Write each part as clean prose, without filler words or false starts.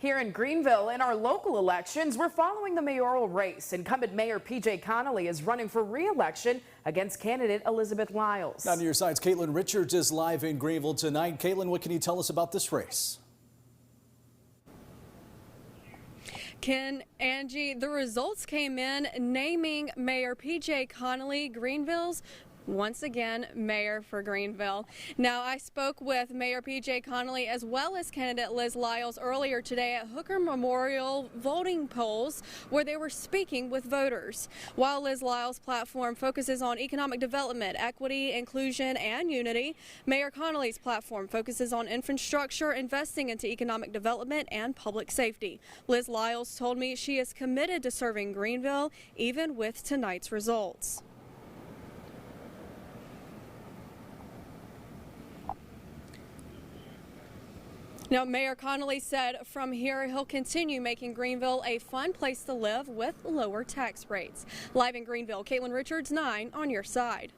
Here in Greenville, in our local elections, we're following the mayoral race. Incumbent Mayor P.J. Connelly is running for re-election against candidate Elizabeth Lyles. Now to your sides, Caitlin Richards is live in Greenville tonight. Caitlin, what can you tell us about this race? Ken, Angie, the results came in naming Mayor P.J. Connelly Greenville's once again mayor for Greenville. Now, I spoke with Mayor P.J. Connelly as well as candidate Liz Lyles earlier today at Hooker Memorial voting polls where they were speaking with voters. While Liz Lyles' platform focuses on economic development, equity, inclusion, and unity, Mayor Connelly's platform focuses on infrastructure, investing into economic development, and public safety. Liz Lyles told me she is committed to serving Greenville even with tonight's results. Now, Mayor Connelly said from here he'll continue making Greenville a fun place to live with lower tax rates. Live in Greenville, Caitlin Richards, 9 on your side.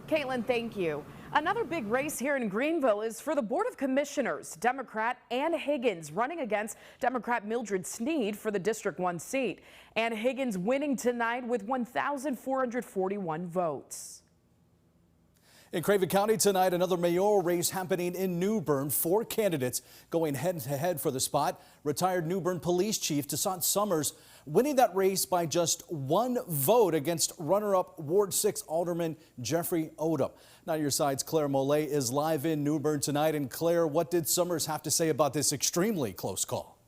Caitlin, thank you. Another big race here in Greenville is for the Board of Commissioners. Democrat Ann Higgins running against Democrat Mildred Sneed for the District 1 seat. Ann Higgins winning tonight with 1,441 votes. In Craven County tonight, another mayoral race happening in New Bern. 4 candidates going head-to-head for the spot. Retired New Bern Police Chief Toussaint Summers winning that race by just 1 vote against runner-up Ward 6 Alderman Jeffrey Odom. Now your side's Claire Mollet is live in New Bern tonight. And Claire, what did Summers have to say about this extremely close call?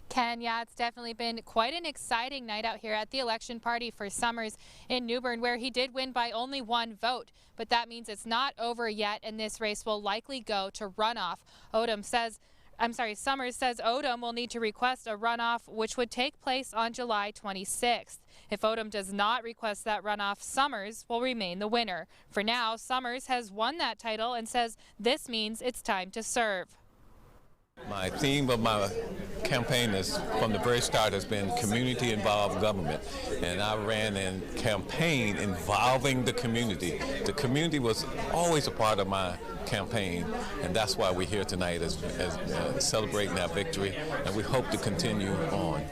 Ken, yeah, it's definitely been quite an exciting night out here at the election party for Summers in New Bern, where he did win by only 1 vote. But that means it's not over yet, and this race will likely go to runoff. Summers says Odom will need to request a runoff, which would take place on July 26th. If Odom does not request that runoff, Summers will remain the winner. For now, Summers has won that title and says this means it's time to serve. My theme of my campaign is, from the very start, has been community-involved government, and I ran a campaign involving the community. The community was always a part of my campaign, and that's why we're here tonight as celebrating our victory, and we hope to continue on.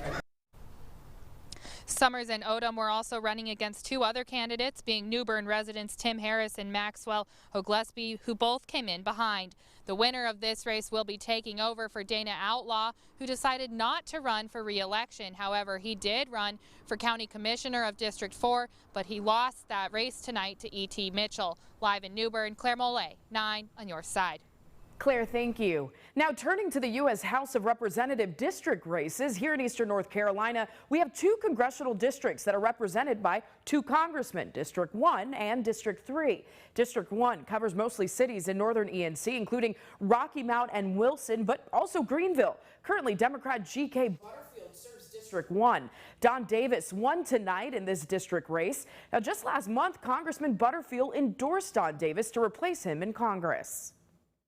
Summers and Odom were also running against 2 other candidates, being New Bern residents Tim Harris and Maxwell O'Gillespie, who both came in behind. The winner of this race will be taking over for Dana Outlaw, who decided not to run for re-election. However, he did run for County Commissioner of District 4, but he lost that race tonight to E.T. Mitchell. Live in New Bern, Claire Mollet, 9 on your side. Claire, thank you. Now turning to the U.S. House of Representative district races here in eastern North Carolina, we have 2 congressional districts that are represented by 2 congressmen, District 1 and District 3. District 1 covers mostly cities in northern ENC, including Rocky Mount and Wilson, but also Greenville. Currently, Democrat G.K. Butterfield serves District 1. Don Davis won tonight in this district race. Now, just last month, Congressman Butterfield endorsed Don Davis to replace him in Congress.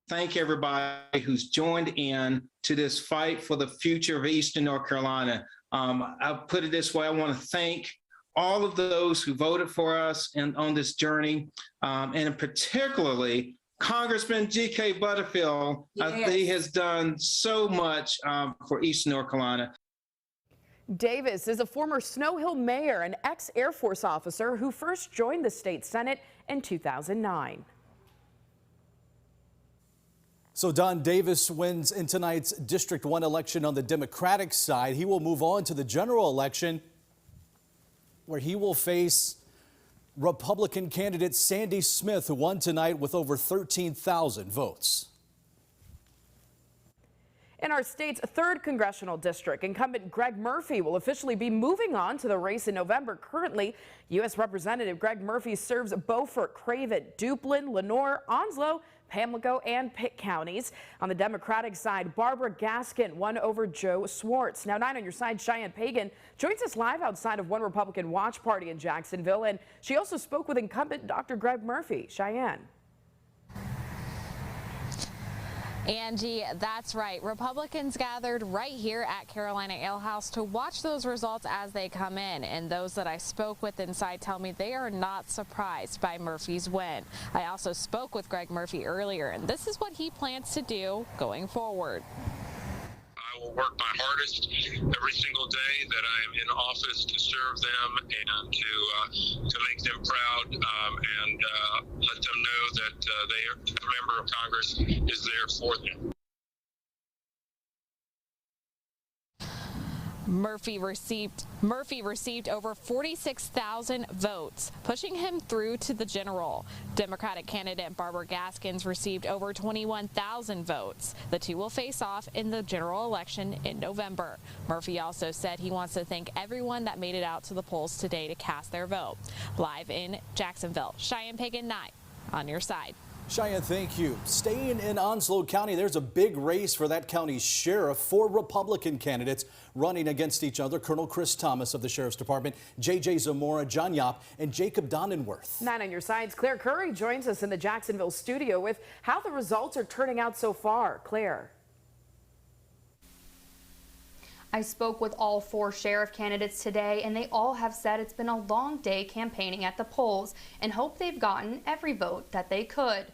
Thank everybody who's joined in to this fight for the future of Eastern North Carolina. I'll put it this way. I want to thank all of those who voted for us and on this journey, and particularly Congressman G.K. Butterfield. Yes. He has done so much for Eastern North Carolina. Davis is a former Snow Hill mayor and ex-Air Force officer who first joined the state Senate in 2009. So Don Davis wins in tonight's District 1 election on the Democratic side. He will move on to the general election, where he will face Republican candidate Sandy Smith, who won tonight with over 13,000 votes. In our state's 3rd congressional district, incumbent Greg Murphy will officially be moving on to the race in November. Currently, U.S. Representative Greg Murphy serves Beaufort, Craven, Duplin, Lenoir, Onslow, Pamlico, and Pitt counties. On the Democratic side, Barbara Gaskin won over Joe Swartz. Now 9 on your side, Cheyenne Pagan joins us live outside of One Republican Watch Party in Jacksonville, and she also spoke with incumbent Dr. Greg Murphy. Cheyenne. Angie, that's right. Republicans gathered right here at Carolina Ale House to watch those results as they come in. And those that I spoke with inside tell me they are not surprised by Murphy's win. I also spoke with Greg Murphy earlier, and this is what he plans to do going forward. I will work my hardest every single day that I am in office to serve them and to make them proud and let them know that a member of Congress is there for them. Murphy received over 46,000 votes, pushing him through to the general. Democratic candidate Barbara Gaskins received over 21,000 votes. The two will face off in the general election in November. Murphy also said he wants to thank everyone that made it out to the polls today to cast their vote. Live in Jacksonville, Cheyenne Pagan 9 on your side. Cheyenne, thank you. Staying in Onslow County, there's a big race for that county's sheriff. 4 Republican candidates running against each other. Colonel Chris Thomas of the Sheriff's Department, J.J. Zamora, John Yop, and Jacob Donenworth. 9 on your sides. Claire Curry joins us in the Jacksonville studio with how the results are turning out so far. Claire. I spoke with all 4 sheriff candidates today, and they all have said it's been a long day campaigning at the polls and hope they've gotten every vote that they could.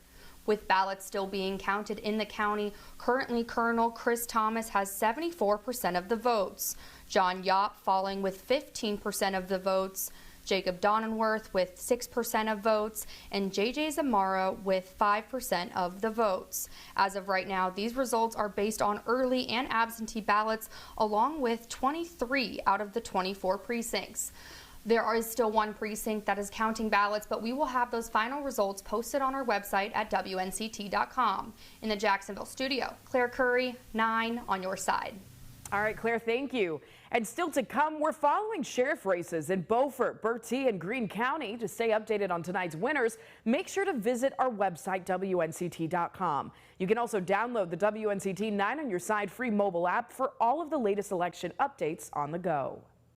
With ballots still being counted in the county, currently Colonel Chris Thomas has 74% of the votes. John Yop falling with 15% of the votes. Jacob Donenworth with 6% of votes, and J.J. Zamora with 5% of the votes. As of right now, these results are based on early and absentee ballots, along with 23 out of the 24 precincts. There is still 1 precinct that is counting ballots, but we will have those final results posted on our website at WNCT.com. In the Jacksonville studio, Claire Curry, 9 on your side. All right, Claire, thank you. And still to come, we're following sheriff races in Beaufort, Bertie, and Greene County. To stay updated on tonight's winners, make sure to visit our website, WNCT.com. You can also download the WNCT 9 on your side free mobile app for all of the latest election updates on the go.